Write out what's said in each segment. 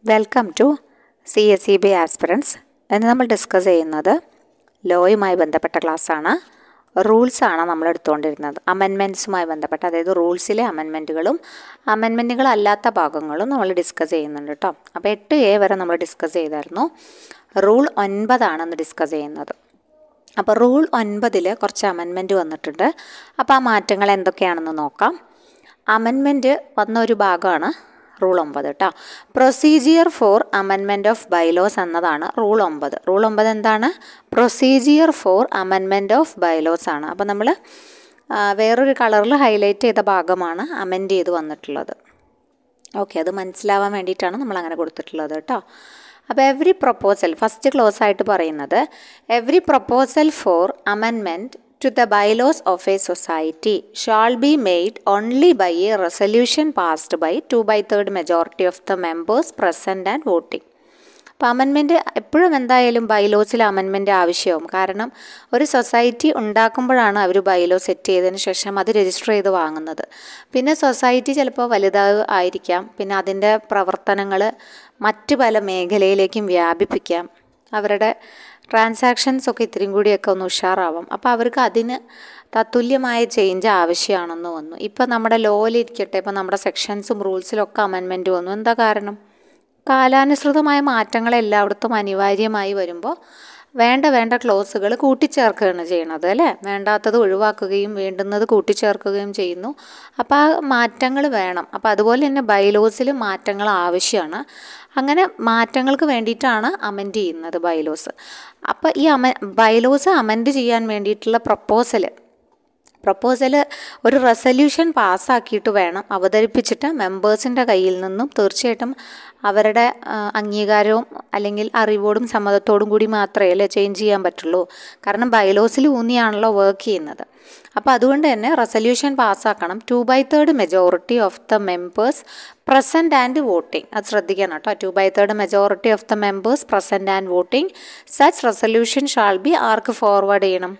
Welcome to CSEB aspirants. എന്ന് നമ്മൾ discuss ചെയ്യുന്നത് ലോയുമായി ബന്ധപ്പെട്ട ക്ലാസ്സാണ്. റൂൾസാണ് നമ്മൾ എടുത്തുകൊണ്ടിരുന്നത്. അമെൻമെൻറ്റ്സുമായി ബന്ധപ്പെട്ട, അതായത് റൂൾസിലെ അമെൻമെൻറ്റുകളും അമെൻമെൻറ്റുകളല്ലാത്ത ഭാഗങ്ങളും നമ്മൾ ഡിസ്കസ് ചെയ്യുന്നുണ്ട് കേട്ടോ. അപ്പോൾ 8A വരെ നമ്മൾ ഡിസ്കസ് ചെയ്തായിരുന്നു. റൂൾ 9 ഇന്ന് ഡിസ്കസ് ചെയ്യുന്നത്. അപ്പോൾ റൂൾ 9 കുറച്ച് അമെൻമെൻറ്റ് വന്നിട്ടുണ്ട്. അപ്പോൾ ആ മാറ്റങ്ങൾ എന്തൊക്കെയാണെന്ന് നോക്കാം. അമെൻമെൻറ്റ് വന്ന ഒരു ഭാഗമാണ് റൂൾ 9 കേട്ടോ. Procedure for amendment of bylaws എന്നതാണ് റൂൾ 9. റൂൾ 9 എന്താണ്? Procedure for amendment of bylaws ആണ്. അപ്പോൾ നമ്മൾ വേറൊരു കളറിൽ ഹൈലൈറ്റ് ചെയ്ത ഭാഗമാണ് അമെൻഡ് ചെയ്ത് വന്നിട്ടുള്ളത്. ഓക്കെ, അത് മനസ്സിലാവാൻ വേണ്ടിയിട്ടാണ് നമ്മൾ അങ്ങനെ കൊടുത്തിട്ടുള്ളത് കേട്ടോ. അപ്പോൾ എവറി പ്രൊപ്പോസൽ, ഫസ്റ്റ് ക്ലോസ് ആയിട്ട് പറയുന്നത്, every proposal for amendment to the bylaws of a society shall be made only by a resolution passed by 2/3 majority of the members present and voting. അപ്പോൾ അമെൻമെൻറ്റ് എപ്പോഴും എന്തായാലും ബൈലോസിൽ amendment ആവശ്യമാവും. കാരണം ഒരു society ഉണ്ടാക്കുമ്പോഴാണ് അവർ bylaw set ചെയ്തതിന് ശേഷം അത് register ചെയ്ത് വാങ്ങുന്നത്. പിന്നെ സൊസൈറ്റി ചിലപ്പോൾ വലുതായിരിക്കാം, പിന്നെ അതിൻ്റെ പ്രവർത്തനങ്ങൾ മറ്റ് പല മേഖലയിലേക്കും വ്യാപിപ്പിക്കാം, അവരുടെ ട്രാൻസാക്ഷൻസ് ഒക്കെ ഇത്രയും കൂടിയൊക്കെ ഒന്ന് ഉഷാറാവും. അപ്പോൾ അവർക്ക് അതിന് തത്തുല്യമായ ചേഞ്ച് ആവശ്യമാണെന്ന് വന്നു. ഇപ്പോൾ നമ്മുടെ ലോയിലിരിക്കട്ടെ, ഇപ്പോൾ നമ്മുടെ സെക്ഷൻസും റൂൾസിലൊക്കെ അമെൻമെൻറ്റ് വന്നു. എന്താ കാരണം? കാലാനുസൃതമായ മാറ്റങ്ങൾ എല്ലായിടത്തും അനിവാര്യമായി വരുമ്പോൾ വേണ്ട ക്ലോസുകൾ കൂട്ടിച്ചേർക്കുകയാണ് ചെയ്യണത് അല്ലേ. വേണ്ടാത്തത് ഒഴിവാക്കുകയും വേണ്ടുന്നത് കൂട്ടിച്ചേർക്കുകയും ചെയ്യുന്നു. അപ്പോൾ ആ മാറ്റങ്ങൾ വേണം. അപ്പോൾ അതുപോലെ തന്നെ ബൈലോസിൽ മാറ്റങ്ങൾ ആവശ്യമാണ്. അങ്ങനെ മാറ്റങ്ങൾക്ക് വേണ്ടിയിട്ടാണ് അമെൻഡ് ചെയ്യുന്നത് ബൈലോസ്. അപ്പോൾ ഈ ബൈലോസ് അമെൻഡ് ചെയ്യാൻ വേണ്ടിയിട്ടുള്ള പ്രപ്പോസൽ ഒരു റെസല്യൂഷൻ പാസ്സാക്കിയിട്ട് വേണം അവതരിപ്പിച്ചിട്ട് മെമ്പേഴ്സിൻ്റെ കയ്യിൽ നിന്നും തീർച്ചയായിട്ടും അവരുടെ അംഗീകാരവും അല്ലെങ്കിൽ അറിവോടും സമ്മതത്തോടും കൂടി മാത്രമേ ചേഞ്ച് ചെയ്യാൻ പറ്റുള്ളൂ. കാരണം ബൈലോസിൽ ഊന്നിയാണല്ലോ വർക്ക് ചെയ്യുന്നത്. അപ്പോൾ അതുകൊണ്ട് തന്നെ റെസല്യൂഷൻ പാസ്സാക്കണം. 2/3 majority of the members present and voting. അത് ശ്രദ്ധിക്കണം കേട്ടോ. 2/3 majority of the members present and voting. Such resolution shall be ആർക്ക് ഫോർവേഡ് ചെയ്യണം?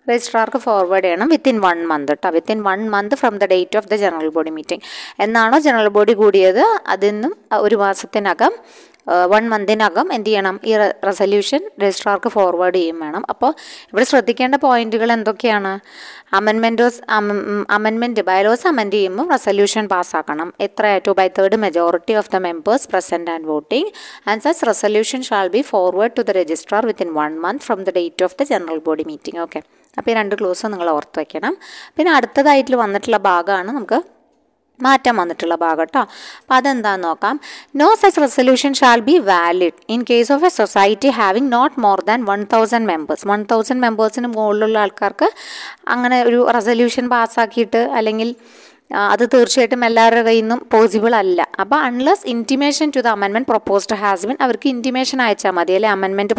രജിസ്ട്രാർക്ക് ഫോർവേഡ് ചെയ്യണം വിത്തിൻ 1 മന്ത് കേട്ടോ. Within 1 month from the date of the general body meeting. എന്നാണോ general body കൂടിയത് അതിന്നും ഒരു മാസത്തിനകം 1 മന്തിനകം എന്ത് ചെയ്യണം? ഈ റെസല്യൂഷൻ രജിസ്ട്രാർക്ക് ഫോർവേഡ് ചെയ്യും വേണം. അപ്പോൾ ഇവിടെ ശ്രദ്ധിക്കേണ്ട പോയിന്റുകൾ എന്തൊക്കെയാണ്? അമെൻമെൻറ്റ് ബൈലോസ് അമെൻഡ് ചെയ്യുമ്പോൾ റെസല്യൂഷൻ പാസ്സാക്കണം. എത്ര? 2/3 majority of the members present and voting. And such resolution shall be forwarded to the registrar within 1 month from the date of the general body meeting. Okay, അപ്പോൾ ഈ 2 close നിങ്ങൾ ഓർത്ത് വയ്ക്കണം. പിന്നെ അടുത്തതായിട്ട് വന്നിട്ടുള്ള ഭാഗമാണ് നമുക്ക് മാറ്റം വന്നിട്ടുള്ള ഭാഗം കേട്ടോ. അപ്പോൾ അതെന്താണെന്ന് നോക്കാം. No such resolution shall be valid in case of a society having not more than 1000 members. 1000 മെമ്പേഴ്സിന് മുകളിലുള്ള ആൾക്കാർക്ക് അങ്ങനെ ഒരു റെസൊല്യൂഷൻ പാസ്സാക്കിയിട്ട് അല്ലെങ്കിൽ അത് തീർച്ചയായിട്ടും എല്ലാവരുടെ കയ്യിൽ നിന്നും പോസിബിൾ അല്ല. അപ്പോൾ unless intimation to the amendment proposed has been, അവർക്ക് ഇൻറ്റിമേഷൻ അയച്ചാൽ മതി അല്ലേ. അമെൻമെൻറ്റ്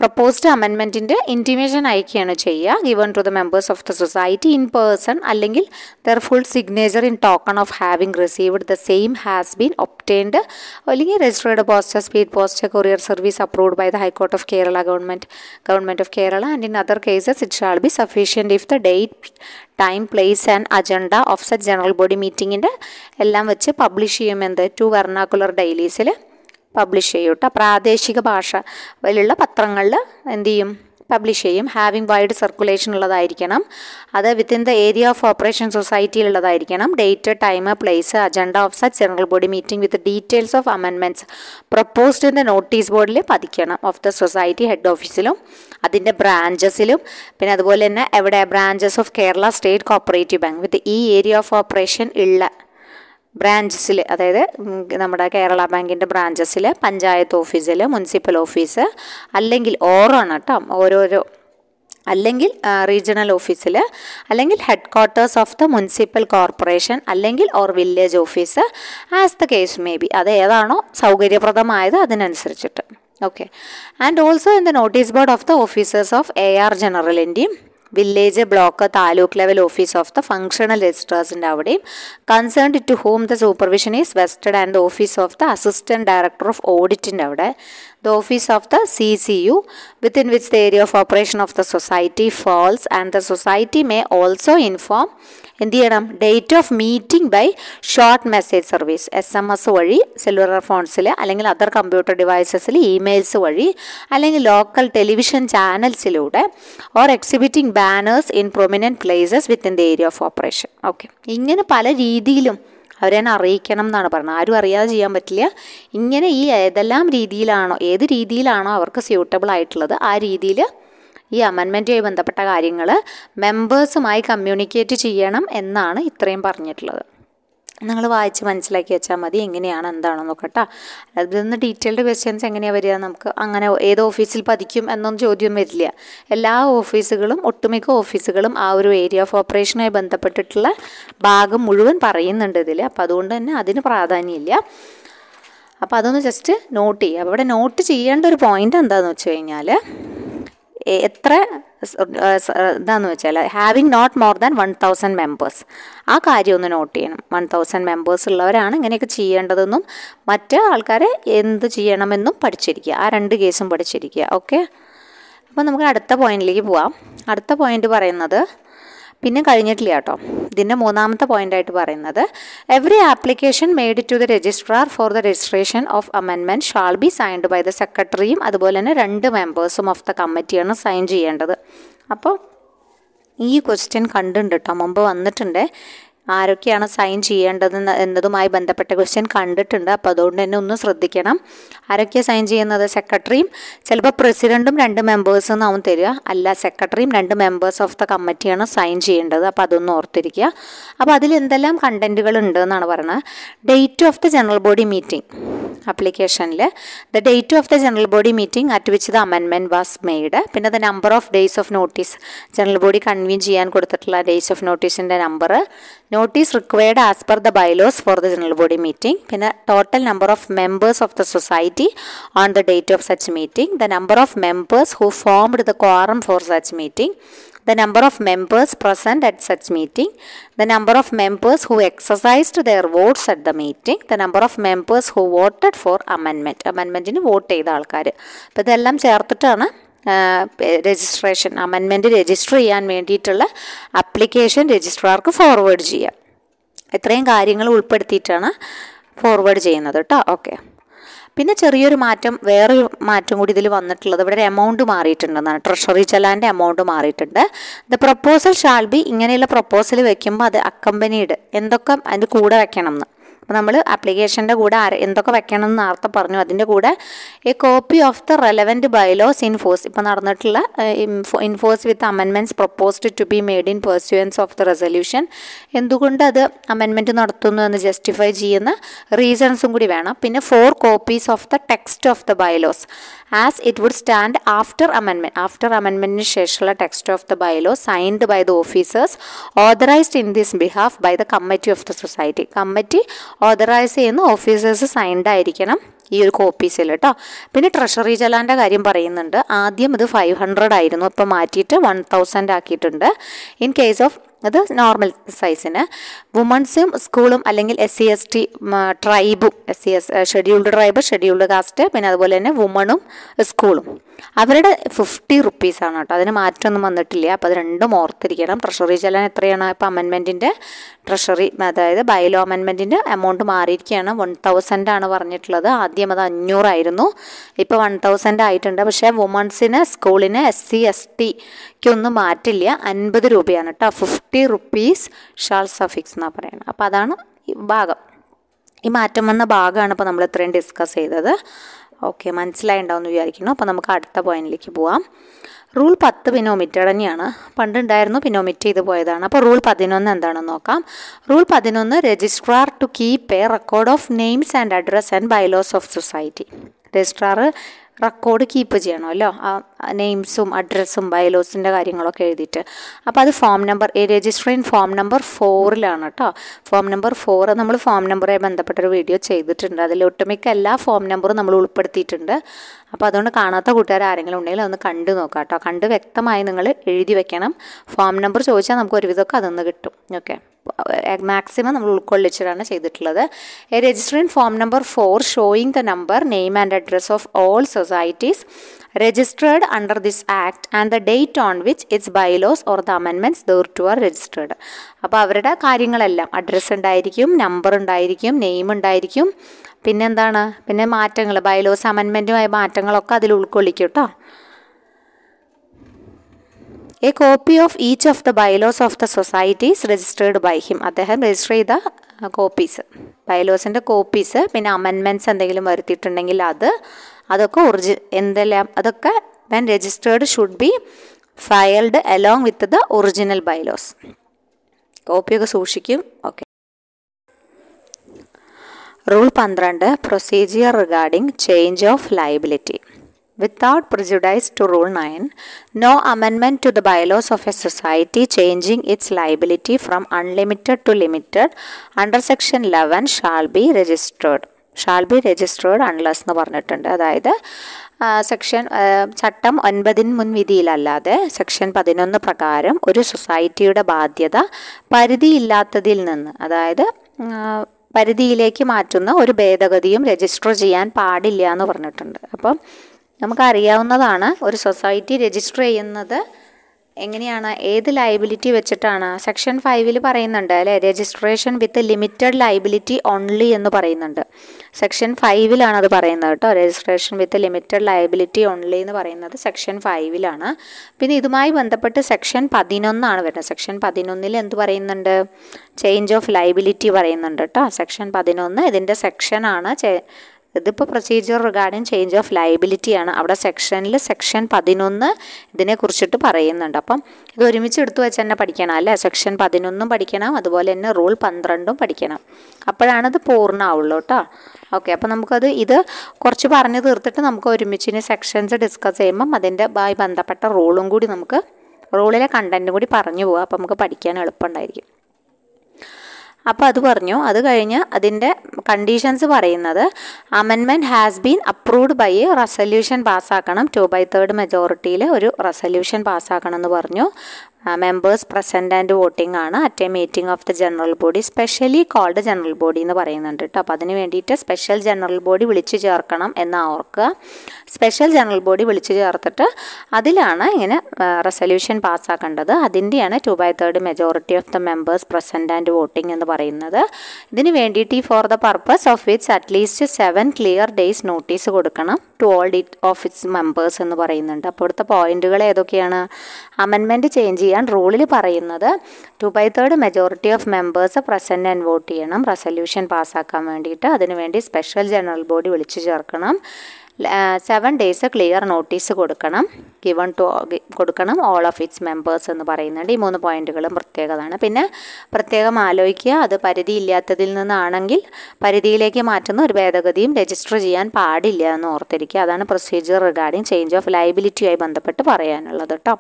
പ്രൊപ്പോസ്ഡ് അമെൻമെൻറ്റിൻ്റെ ഇൻറ്റിമേഷൻ അയക്കുകയാണ് ചെയ്യുക. Given to the members of the society in person, അല്ലെങ്കിൽ their full signature in token of having received the same has been obtained, അല്ലെങ്കിൽ registered post or, speed post or, courier service approved by the high court of Kerala government of Kerala. And in other cases it shall be sufficient if the date, time, place and agenda of such general body മീറ്റിങ്ങിൻ്റെ എല്ലാം വെച്ച് publish ചെയ്യും. എന്ത്? 2 vernacular ഡെയിലീസിൽ publish ചെയ്യും കേട്ടോ. പ്രാദേശിക ഭാഷയിലുള്ള പത്രങ്ങളിൽ എന്ത് ചെയ്യും? പബ്ലിഷ് ചെയ്യും. ഹാവിങ് വൈഡ് സർക്കുലേഷൻ ഉള്ളതായിരിക്കണം. അത് within the area of operation സൊസൈറ്റിയിലുള്ളതായിരിക്കണം. Date, time, place, agenda of such general body meeting with details of amendments proposed in the notice ബോർഡിൽ പതിക്കണം. ഓഫ് ദ സൊസൈറ്റി ഹെഡ് ഓഫീസിലും അതിൻ്റെ ബ്രാഞ്ചസിലും. പിന്നെ അതുപോലെ തന്നെ എവിടെ? Branches of Kerala state cooperative bank with ഈ ഏരിയ ഓഫ് ഓപ്പറേഷൻ ഉള്ള ബ്രാഞ്ചസിൽ, അതായത് നമ്മുടെ കേരള ബാങ്കിൻ്റെ ബ്രാഞ്ചസിൽ, പഞ്ചായത്ത് ഓഫീസിൽ, മുനിസിപ്പൽ ഓഫീസ്, അല്ലെങ്കിൽ ഓറാണ് കേട്ടോ, ഓരോരോ, അല്ലെങ്കിൽ റീജിയണൽ ഓഫീസിൽ, അല്ലെങ്കിൽ headquarters of the municipal corporation, അല്ലെങ്കിൽ or village office, as the case may be. അത് ഏതാണോ സൗകര്യപ്രദമായത് അതിനനുസരിച്ചിട്ട്. Okay. And also in the notice board of the officers of AR ജനറലിൻ്റെയും village, block, taluk level office of the functional രജിസ്ട്രാർസിൻ്റെ അവിടെയും, concerned to whom the supervision is vested and the office of the assistant director of ഓഡിറ്റിൻ്റെ അവിടെ, the office of the CCU within which the area of operation of the society falls, and the society may also inform എന്ത് ചെയ്യണം? Date of meeting by short message service, SMS വഴി, cellular ഫോൺസിൽ അല്ലെങ്കിൽ other computer ഡിവൈസസിൽ, emails വഴി, അല്ലെങ്കിൽ local television ചാനൽസിലൂടെ, or exhibiting banners in prominent places within the area of operation. Okay, ഇങ്ങനെ പല രീതിയിലും അവരെ അറിയിക്കണം എന്നാണ് പറഞ്ഞത്. ആരും അറിയാതെ ചെയ്യാൻ പറ്റില്ല. ഇങ്ങനെ ഈ ഏത് രീതിയിലാണോ അവർക്ക് സ്യൂട്ടബിൾ ആയിട്ടുള്ളത് ആ രീതിയിൽ ഈ അമെൻമെൻറ്റുമായി ബന്ധപ്പെട്ട കാര്യങ്ങൾ മെമ്പേഴ്സുമായി കമ്മ്യൂണിക്കേറ്റ് ചെയ്യണം എന്നാണ് ഇത്രയും പറഞ്ഞിട്ടുള്ളത്. നിങ്ങൾ വായിച്ച് മനസ്സിലാക്കി വെച്ചാൽ മതി എങ്ങനെയാണ് എന്താണെന്നൊക്കെ കേട്ടോ. അതിൽ ഡീറ്റെയിൽഡ് ക്വസ്റ്റ്യൻസ് എങ്ങനെയാണ് വരിക, നമുക്ക് അങ്ങനെ ഏത് ഓഫീസിൽ പതിക്കും എന്നൊന്നും ചോദ്യം വരില്ല. എല്ലാ ഓഫീസുകളും, ഒട്ടുമിക്ക ഓഫീസുകളും ആ ഒരു ഏരിയ ഓഫ് ഓപ്പറേഷനുമായി ബന്ധപ്പെട്ടിട്ടുള്ള ഭാഗം മുഴുവൻ പറയുന്നുണ്ട് ഇതിൽ. അപ്പോൾ അതുകൊണ്ട് തന്നെ അതിന് പ്രാധാന്യമില്ല. അപ്പോൾ അതൊന്ന് ജസ്റ്റ് നോട്ട് ചെയ്യുക. അപ്പോൾ ഇവിടെ നോട്ട് ചെയ്യേണ്ട ഒരു പോയിൻ്റ് എന്താണെന്ന് വെച്ച് കഴിഞ്ഞാൽ, എത്ര ഇതാന്ന് വെച്ചാൽ having not more than 1000 members, ആ കാര്യം ഒന്ന് നോട്ട് ചെയ്യണം. 1000 മെമ്പേഴ്സ് ഉള്ളവരാണ് ഇങ്ങനെയൊക്കെ ചെയ്യേണ്ടതെന്നും മറ്റ് ആൾക്കാരെ എന്ത് ചെയ്യണമെന്നും പഠിച്ചിരിക്കുക. ആ 2 കേസും പഠിച്ചിരിക്കുക. ഓക്കെ, അപ്പോൾ നമുക്ക് അടുത്ത പോയിന്റിലേക്ക് പോവാം. അടുത്ത പോയിന്റ് പറയുന്നത് പിന്നെ കഴിഞ്ഞിട്ടില്ല കേട്ടോ. ഇതിൻ്റെ 3ാമത്തെ പോയിൻ്റായിട്ട് പറയുന്നത്, every application made to the registrar for the registration of amendment shall be signed by the സെക്രട്ടറിയും അതുപോലെ തന്നെ 2 മെമ്പേഴ്സും ഓഫ് ദ കമ്മിറ്റിയാണ് സൈൻ ചെയ്യേണ്ടത്. അപ്പോൾ ഈ ക്വസ്റ്റ്യൻ കണ്ടിട്ടുണ്ട് കേട്ടോ, മുമ്പ് വന്നിട്ടുണ്ട്. ആരൊക്കെയാണ് സൈൻ ചെയ്യേണ്ടത് എന്നതുമായി ബന്ധപ്പെട്ട ക്വസ്റ്റ്യൻ കണ്ടിട്ടുണ്ട്. അപ്പോൾ അതുകൊണ്ട് തന്നെ ഒന്ന് ശ്രദ്ധിക്കണം. ആരൊക്കെയാണ് സൈൻ ചെയ്യുന്നത്? സെക്രട്ടറിയും, ചിലപ്പോൾ പ്രസിഡൻറ്റും 2 മെമ്പേഴ്സും എന്നാവും തരിക. അല്ല, സെക്രട്ടറിയും 2 മെമ്പേഴ്സ് ഓഫ് ദ കമ്മിറ്റിയാണ് സൈൻ ചെയ്യേണ്ടത്. അപ്പോൾ അതൊന്ന് ഓർത്തിരിക്കുക. അപ്പോൾ അതിൽ എന്തെല്ലാം കണ്ടൻറ്റുകൾ ഉണ്ട് എന്നാണ് പറയുന്നത്. Date of the general body meeting ആപ്ലിക്കേഷനിൽ the date of the general body meeting at which the amendment was made, പിന്നെ the number of days of notice, general body convene ചെയ്യാൻ കൊടുത്തിട്ടുള്ള ഡേയ്സ് ഓഫ് നോട്ടീസിൻ്റെ number, notice required as per the bylaws for the general body meeting, പിന്നെ total number of members of the society on the date of such meeting, the number of members who formed the quorum for such meeting, the number of members present at such meeting, the number of members who exercised their votes at the meeting, the number of members who voted for amendment, അമെൻമെൻറ്റിന് vote ചെയ്ത ആൾക്കാർ. അപ്പോൾ ഇതെല്ലാം ചേർത്തിട്ടാണ് registration, amendment register ചെയ്യാൻ വേണ്ടിയിട്ടുള്ള application രജിസ്ട്രാർക്ക് forward ചെയ്യുക. ഇത്രയും കാര്യങ്ങൾ ഉൾപ്പെടുത്തിയിട്ടാണ് ഫോർവേഡ് ചെയ്യുന്നത് കേട്ടോ. ഓക്കെ, പിന്നെ ചെറിയൊരു മാറ്റം, വേറൊരു മാറ്റം കൂടി ഇതിൽ വന്നിട്ടുള്ളത്, ഇവിടെ ഒരു എമൗണ്ട് മാറിയിട്ടുണ്ടെന്നാണ്. ട്രഷറി ചെലാൻ്റെ എമൗണ്ട് മാറിയിട്ടുണ്ട്. ദ പ്രപ്പോസൽ ഷാൾ ബി, ഇങ്ങനെയുള്ള പ്രപ്പോസൽ വെക്കുമ്പോൾ അത് അക്കമ്പനീഡ്, എന്തൊക്കെ അതിൻ്റെ കൂടെ വെക്കണം എന്ന്. അപ്പോൾ നമ്മൾ ആപ്ലിക്കേഷൻ്റെ കൂടെ എന്തൊക്കെ വെക്കണം എന്ന് നേരത്തെ പറഞ്ഞു. അതിൻ്റെ കൂടെ a copy of the relevant bylaws in force, ഇപ്പോൾ നടന്നിട്ടുള്ള in force with amendments proposed to be made in pursuance of the resolution, എന്തുകൊണ്ട് അത് അമെൻമെൻറ്റ് നടത്തുന്നു എന്ന് ജസ്റ്റിഫൈ ചെയ്യുന്ന റീസൺസും കൂടി വേണം. പിന്നെ 4 copies of the text of the bylaws as it would stand after അമെൻമെൻറ്റിന് ശേഷമുള്ള text of the bylaw signed by the officers authorised in this behalf by the committee of the society. Committee authorise ചെയ്യുന്ന officers signed ആയിരിക്കണം ഈ ഒരു കോപ്പീസിൽ കേട്ടോ. പിന്നെ treasury ചെലാൻ്റെ കാര്യം പറയുന്നുണ്ട്. ആദ്യം ഇത് 500 ആയിരുന്നു, ഇപ്പോൾ മാറ്റിയിട്ട് 1000 ആക്കിയിട്ടുണ്ട്. ഇൻ കേസ് ഓഫ് അത് നോർമൽ സൈസിന് വുമൺസും സ്കൂളും അല്ലെങ്കിൽ SC/ST ട്രൈബും, ഷെഡ്യൂൾഡ് ട്രൈബ്, ഷെഡ്യൂൾഡ് കാസ്റ്റ്, പിന്നെ അതുപോലെ തന്നെ വുമണും സ്കൂളും അവരുടെ 50 റുപ്പീസാണ് കേട്ടോ. അതിന് മാറ്റമൊന്നും വന്നിട്ടില്ല. അപ്പോൾ അത് രണ്ടും ഓർത്തിരിക്കണം. ട്രഷറി ചെലാൻ എത്രയാണ്? ഇപ്പോൾ അമെൻമെൻറ്റിൻ്റെ ട്രഷറി, അതായത് ബൈലോ അമെൻമെൻറ്റിൻ്റെ എമൗണ്ട് മാറിയിരിക്കുകയാണ്. 1000 ആണ് പറഞ്ഞിട്ടുള്ളത്. ആദ്യം അത് 500 ആയിരുന്നു, ഇപ്പോൾ 1000 ആയിട്ടുണ്ട്. പക്ഷേ വുമൺസിന്, സ്കൂളിന്, SC/STക്കൊന്നും മാറ്റില്ല. 50 രൂപയാണ് കേട്ടോ. 50 റുപ്പീസ് ഷാൾ സഫിക്സ് എന്നാണ് പറയുന്നത്. അപ്പോൾ അതാണ് ഈ ഭാഗം, ഈ മാറ്റം വന്ന ഭാഗമാണ് ഇപ്പോൾ നമ്മൾ ഇത്രയും ഡിസ്കസ് ചെയ്തത്. ഓക്കെ, മനസ്സിലായിട്ടുണ്ടാവും എന്ന് വിചാരിക്കുന്നു. അപ്പോൾ നമുക്ക് അടുത്ത പോയിന്റിലേക്ക് പോവാം. റൂൾ 10 പിന്നെ ഒമിറ്റഡ് തന്നെയാണ്. പണ്ടുണ്ടായിരുന്നു, പിന്നെ ഒമിറ്റ് ചെയ്ത് പോയതാണ്. അപ്പോൾ റൂൾ 11 എന്താണെന്ന് നോക്കാം. Rule 11, registrar to keep a record of names and address and bylaws of society. Registrar record keep ചെയ്യണമല്ലോ, ആ നെയിംസും അഡ്രസ്സും ബൈലോസിൻ്റെ കാര്യങ്ങളൊക്കെ എഴുതിയിട്ട്. അപ്പോൾ അത് ഫോം നമ്പർ, രജിസ്റ്ററിൻ ഫോം നമ്പർ 4 കേട്ടോ. ഫോം നമ്പർ 4 നമ്മൾ ഫോം നമ്പറുമായി ബന്ധപ്പെട്ടൊരു വീഡിയോ ചെയ്തിട്ടുണ്ട്. അതിൽ ഒട്ടുമിക്ക എല്ലാ ഫോം നമ്പറും നമ്മൾ ഉൾപ്പെടുത്തിയിട്ടുണ്ട്. അപ്പോൾ അതുകൊണ്ട് കാണാത്ത കൂട്ടുകാർ ആരെങ്കിലും ഉണ്ടെങ്കിൽ അതൊന്ന് കണ്ടു നോക്കാം കേട്ടോ. കണ്ട് വ്യക്തമായി നിങ്ങൾ എഴുതി വെക്കണം. ഫോം നമ്പർ ചോദിച്ചാൽ നമുക്ക് ഒരുവിധമൊക്കെ അതൊന്ന് കിട്ടും. ഓക്കെ. മാക്സിമം നമ്മൾ ഉൾക്കൊള്ളിച്ചിട്ടാണ് ചെയ്തിട്ടുള്ളത്. A register in form number 4 showing the number, name and address of all societies registered under this act and the date on which its bylaws or the amendments thereto are registered. അപ്പോൾ അവരുടെ കാര്യങ്ങളെല്ലാം address ഉണ്ടായിരിക്കും, number ഉണ്ടായിരിക്കും, name ഉണ്ടായിരിക്കും, പിന്നെന്താണ്, പിന്നെ മാറ്റങ്ങൾ, bylaws അമെൻമെൻറ്റുമായ മാറ്റങ്ങളൊക്കെ അതിൽ ഉൾക്കൊള്ളിക്കും കേട്ടോ. A copy of each of the bylaws of the societies registered by him. അദ്ദേഹം രജിസ്റ്റർ ചെയ്ത കോപ്പീസ്, ബൈലോസിൻ്റെ കോപ്പീസ്, പിന്നെ അമെൻമെൻറ്റ്സ് എന്തെങ്കിലും വരുത്തിയിട്ടുണ്ടെങ്കിൽ അതൊക്കെ എന്തെല്ലാം അതൊക്കെ when registered should be filed along with the original bylaws. കോപ്പിയൊക്കെ സൂക്ഷിക്കും. Okay. Rule 12 procedure regarding change of liability. Without prejudice to Rule 9, no amendment to the bylaws of a society changing its liability from unlimited to limited under Section 11 shall be registered unless എന്ന് പറഞ്ഞിട്ടുണ്ട്. അതായത് ചട്ടം 9 മുൻവിധിയിലല്ലാതെ section 11 പ്രകാരം ഒരു സൊസൈറ്റിയുടെ ബാധ്യത പരിധിയില്ലാത്തതിൽ നിന്ന്, അതായത് പരിധിയിലേക്ക് മാറ്റുന്ന ഒരു ഭേദഗതിയും രജിസ്റ്റർ ചെയ്യാൻ പാടില്ല എന്ന് പറഞ്ഞിട്ടുണ്ട്. അപ്പം നമുക്കറിയാവുന്നതാണ്, ഒരു സൊസൈറ്റി രജിസ്റ്റർ ചെയ്യുന്നത് എങ്ങനെയാണ്, ഏത് ലയബിലിറ്റി വെച്ചിട്ടാണ്. സെക്ഷൻ 5 പറയുന്നുണ്ട് അല്ലേ, registration with limited liability only എന്ന് പറയുന്നുണ്ട്. സെക്ഷൻ 5 അത് പറയുന്നത് കേട്ടോ. Registration with limited liability only എന്ന് പറയുന്നത് സെക്ഷൻ 5 പിന്നെ ഇതുമായി ബന്ധപ്പെട്ട് സെക്ഷൻ 11 വരുന്നത്. സെക്ഷൻ 11 എന്ത് പറയുന്നുണ്ട്, ചേഞ്ച് ഓഫ് ലയബിലിറ്റി പറയുന്നുണ്ട് കേട്ടോ. സെക്ഷൻ 11 ഇതിൻ്റെ സെക്ഷനാണ്. ഇതിപ്പോൾ procedure regarding change of liability ആണ്. അവിടെ സെക്ഷനിൽ സെക്ഷൻ 11 ഇതിനെക്കുറിച്ചിട്ട് പറയുന്നുണ്ട്. അപ്പം ഇത് ഒരുമിച്ച് എടുത്തു വെച്ച് തന്നെ പഠിക്കണം അല്ലേ. സെക്ഷൻ 11 പഠിക്കണം, അതുപോലെ തന്നെ റൂൾ 12 പഠിക്കണം. അപ്പോഴാണത് പൂർണ്ണമാവുള്ളൂ കേട്ടോ. ഓക്കെ. അപ്പോൾ ഇത് കുറച്ച് പറഞ്ഞ് തീർത്തിട്ട് നമുക്ക് ഒരുമിച്ചിന് സെക്ഷൻസ് ഡിസ്കസ് ചെയ്യുമ്പം അതിൻ്റെ ബന്ധപ്പെട്ട റൂളും കൂടി നമുക്ക്, റൂളിലെ കണ്ടൻറ്റും കൂടി പറഞ്ഞു പോകാം. അപ്പോൾ നമുക്ക് പഠിക്കാൻ എളുപ്പമുണ്ടായിരിക്കും. അപ്പോൾ അത് പറഞ്ഞു. അത് കഴിഞ്ഞ് അതിൻ്റെ കണ്ടീഷൻസ് പറയുന്നത്, amendment has been approved by a resolution പാസ്സാക്കണം. 2/3 മെജോറിറ്റിയിൽ ഒരു റെസൊല്യൂഷൻ പാസ്സാക്കണം എന്ന് പറഞ്ഞു. മെമ്പേഴ്സ് പ്രസൻറ്റ് ആൻഡ് വോട്ടിംഗ് ആണ് at a meeting of the general body, specially called general body എന്ന് പറയുന്നുണ്ട് കേട്ടോ. അപ്പോൾ അതിന് വേണ്ടിയിട്ട് സ്പെഷ്യൽ ജനറൽ ബോഡി വിളിച്ചു ചേർക്കണം എന്ന് ഓർക്കുക. സ്പെഷ്യൽ ജനറൽ ബോഡി വിളിച്ചു ചേർത്തിട്ട് അതിലാണ് ഇങ്ങനെ റെസൊല്യൂഷൻ പാസ്സാക്കേണ്ടത്. അതിൻ്റെയാണ് 2/3 majority of the members present and voting എന്ന് പറയുന്നത്. ഇതിന് വേണ്ടിയിട്ട് for the purpose of which at least 7 clear days notice കൊടുക്കണം to all of its members എന്ന് പറയുന്നുണ്ട്. അപ്പോൾ ഇവിടുത്തെ പോയിന്റുകൾ ഏതൊക്കെയാണ്? അമെൻമെൻറ്റ് ചേഞ്ച് ചെയ്യാൻ റൂളിൽ പറയുന്നത് 2/3 majority of members present and vote ചെയ്യണം റെസൊല്യൂഷൻ പാസ്സാക്കാൻ വേണ്ടിയിട്ട്. അതിനുവേണ്ടി സ്പെഷ്യൽ ജനറൽ ബോഡി വിളിച്ചു ചേർക്കണം. 7 ഡേയ്സ് ക്ലിയർ നോട്ടീസ് കൊടുക്കണം, കൊടുക്കണം ഓൾ ഓഫ് ഇറ്റ്സ് മെമ്പേഴ്സ് എന്ന് പറയുന്നുണ്ട്. ഈ 3 പോയിന്റുകളും പ്രത്യേകതയാണ്. പിന്നെ പ്രത്യേകം ആലോചിക്കുക, അത് പരിധിയില്ലാത്തതിൽ നിന്നാണെങ്കിൽ പരിധിയിലേക്ക് മാറ്റുന്ന ഒരു ഭേദഗതിയും രജിസ്റ്റർ ചെയ്യാൻ പാടില്ല എന്ന് ഓർത്തിരിക്കുക. അതാണ് പ്രൊസീജിയർ റിഗാർഡിങ് ചേഞ്ച് ഓഫ് ലയബിലിറ്റിയുമായി ബന്ധപ്പെട്ട് പറയാനുള്ളത് കേട്ടോ.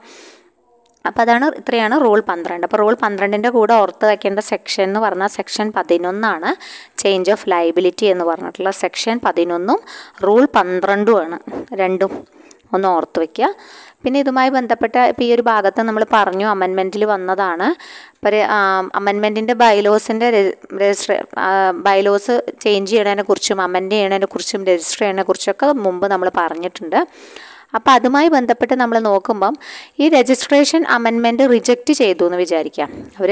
അപ്പോൾ ഇത്രയാണ് റൂൾ 12. അപ്പോൾ റൂൾ 12ൻ്റെ കൂടെ ഓർത്ത് വയ്ക്കേണ്ട സെക്ഷൻ എന്ന് പറഞ്ഞാൽ സെക്ഷൻ 11 ചേഞ്ച് ഓഫ് ലയബിലിറ്റി എന്ന് പറഞ്ഞിട്ടുള്ള സെക്ഷൻ 11 റൂൾ 12 രണ്ടും ഒന്ന് ഓർത്ത് വയ്ക്കുക. പിന്നെ ഇതുമായി ബന്ധപ്പെട്ട ഇപ്പോൾ ഈ ഒരു ഭാഗത്ത് നമ്മൾ പറഞ്ഞു അമെൻമെൻറ്റിൽ വന്നതാണ്. ഇപ്പോൾ അമെൻമെൻറ്റിൻ്റെ ബൈലോസ് ചേഞ്ച് ചെയ്യണതിനെക്കുറിച്ചും അമെൻഡ് ചെയ്യണതിനെക്കുറിച്ചും രജിസ്റ്റർ ചെയ്യണതിനെക്കുറിച്ചൊക്കെ മുമ്പ് നമ്മൾ പറഞ്ഞിട്ടുണ്ട്. അപ്പോൾ അതുമായി ബന്ധപ്പെട്ട് നമ്മൾ നോക്കുമ്പം ഈ രജിസ്ട്രേഷൻ അമെൻമെൻറ്റ് റിജക്റ്റ് ചെയ്തു എന്ന് വിചാരിക്കാം. അവർ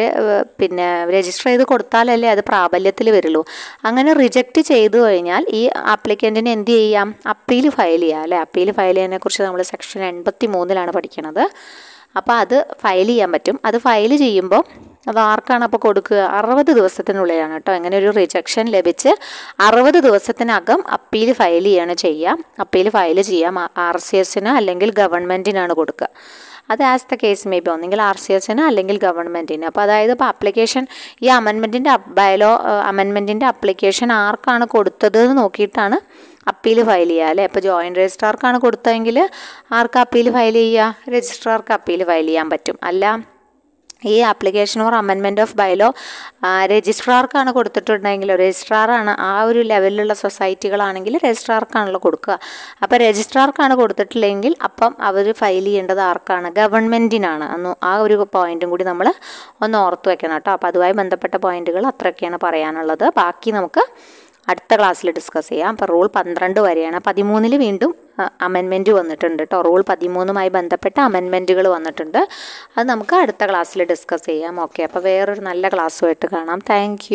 പിന്നെ രജിസ്റ്റർ ചെയ്ത് കൊടുത്താലല്ലേ അത് പ്രാബല്യത്തിൽ വരുള്ളൂ. അങ്ങനെ റിജക്റ്റ് ചെയ്തു കഴിഞ്ഞാൽ ഈ ആപ്ലിക്കൻറ്റിന് എന്ത് ചെയ്യാം? അപ്പീൽ ഫയൽ ചെയ്യാം അല്ലേ. അപ്പീൽ ഫയൽ ചെയ്യുന്നതിനെക്കുറിച്ച് നമ്മൾ സെക്ഷൻ 83 പഠിക്കുന്നത്. അപ്പോൾ അത് ഫയൽ ചെയ്യാൻ പറ്റും. അത് ഫയൽ ചെയ്യുമ്പോൾ അത് ആർക്കാണ് അപ്പോൾ കൊടുക്കുക? 60 ദിവസത്തിനുള്ളിലാണ് കേട്ടോ. അങ്ങനെ ഒരു റിജക്ഷൻ ലഭിച്ച് 60 ദിവസത്തിനകം അപ്പീൽ ഫയൽ ചെയ്യുക. അപ്പീൽ ഫയൽ ചെയ്യാം. RCSന് അല്ലെങ്കിൽ ഗവൺമെൻറ്റിനാണ് കൊടുക്കുക. അത് as the case may B, ഒന്നെങ്കിൽ RCSന് അല്ലെങ്കിൽ ഗവൺമെൻറ്റിന്. അപ്പോൾ അതായത് ഇപ്പോൾ ആപ്ലിക്കേഷൻ ഈ അമെൻമെൻറ്റിൻ്റെ അപ്ലിക്കേഷൻ ആർക്കാണ് കൊടുത്തത് എന്ന് നോക്കിയിട്ടാണ് അപ്പീൽ ഫയൽ ചെയ്യുക അല്ലേ. ഇപ്പോൾ ജോയിൻറ്റ് രജിസ്ട്രാർക്കാണ് കൊടുത്തതെങ്കിൽ ആർക്ക് അപ്പീൽ ഫയൽ ചെയ്യുക? രജിസ്ട്രാർക്ക് അപ്പീൽ ഫയൽ ചെയ്യാൻ പറ്റും. അല്ല ഈ application or amendment of bylaw രജിസ്ട്രാർക്കാണ് കൊടുത്തിട്ടുണ്ടെങ്കിൽ, രജിസ്ട്രാറാണ് ആ ഒരു ലെവലിലുള്ള സൊസൈറ്റികളാണെങ്കിൽ രജിസ്ട്രാർക്കാണല്ലോ കൊടുക്കുക. അപ്പോൾ രജിസ്ട്രാർക്കാണ് കൊടുത്തിട്ടില്ലെങ്കിൽ അപ്പം അവർ ഫയൽ ചെയ്യേണ്ടത് ആർക്കാണ്? ഗവൺമെൻറ്റിനാണ്. ആ ഒരു പോയിൻറ്റും കൂടി നമ്മൾ ഒന്ന് ഓർത്ത് വെക്കണം കേട്ടോ. അപ്പോൾ അതുമായി ബന്ധപ്പെട്ട പോയിൻറ്റുകൾ അത്രയൊക്കെയാണ് പറയാനുള്ളത്. ബാക്കി നമുക്ക് അടുത്ത ക്ലാസ്സിൽ ഡിസ്കസ് ചെയ്യാം. അപ്പോൾ റൂൾ 12 വരെയാണ്. 13 വീണ്ടും അമെൻമെൻറ്റ് വന്നിട്ടുണ്ട് കേട്ടോ. റൂൾ 13 ബന്ധപ്പെട്ട അമെൻമെൻറ്റുകൾ വന്നിട്ടുണ്ട്. അത് നമുക്ക് അടുത്ത ക്ലാസ്സിൽ ഡിസ്കസ് ചെയ്യാം. ഓക്കെ, അപ്പോൾ വേറൊരു നല്ല ക്ലാസ്സുമായിട്ട് കാണാം. താങ്ക്